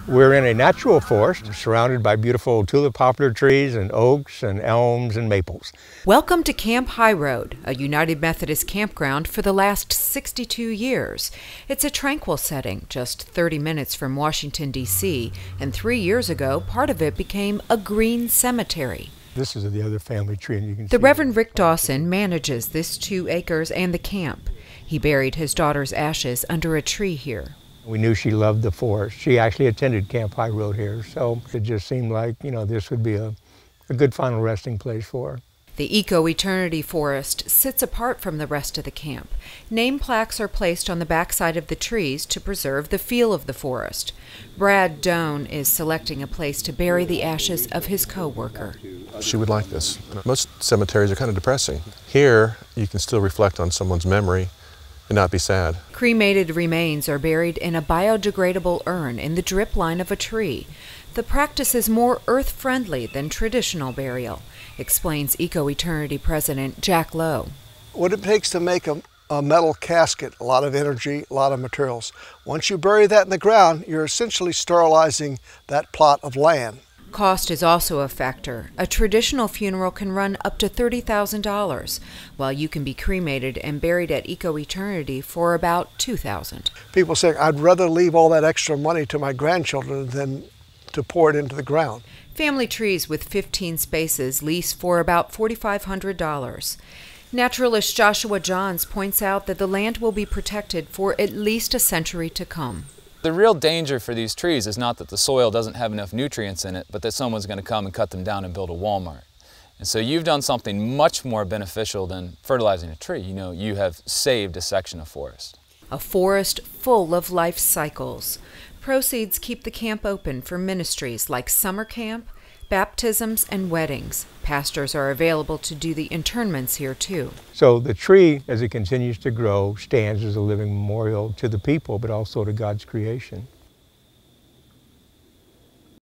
We're in a natural forest surrounded by beautiful tulip poplar trees and oaks and elms and maples. Welcome to Camp High Road, a United Methodist campground for the last 62 years. It's a tranquil setting, just 30 minutes from Washington, D.C., and 3 years ago, part of it became a green cemetery. This is the other family tree, and you can see the Reverend Rick Dawson manages this 2 acres and the camp. He buried his daughter's ashes under a tree here. We knew she loved the forest. She actually attended Camp High Road here, so it just seemed like, this would be a good final resting place for her. The Eco-Eternity Forest sits apart from the rest of the camp. Name plaques are placed on the backside of the trees to preserve the feel of the forest. Brad Doan is selecting a place to bury the ashes of his co-worker. She would like this. Most cemeteries are kind of depressing. Here, you can still reflect on someone's memory and not be sad. Cremated remains are buried in a biodegradable urn in the drip line of a tree. The practice is more earth-friendly than traditional burial, explains Eco-Eternity President Jack Lowe. What it takes to make a metal casket, a lot of energy, a lot of materials. Once you bury that in the ground, you're essentially sterilizing that plot of land. Cost is also a factor. A traditional funeral can run up to $30,000, while you can be cremated and buried at Eco-Eternity for about $2,000. People say, I'd rather leave all that extra money to my grandchildren than to pour it into the ground. Family trees with 15 spaces lease for about $4,500. Naturalist Joshua Johns points out that the land will be protected for at least a century to come. The real danger for these trees is not that the soil doesn't have enough nutrients in it, but that someone's going to come and cut them down and build a Walmart. And so you've done something much more beneficial than fertilizing a tree. You have saved a section of forest. A forest full of life cycles. Proceeds keep the camp open for ministries like summer camp, baptisms, and weddings. Pastors are available to do the internments here too. So the tree, as it continues to grow, stands as a living memorial to the people, but also to God's creation.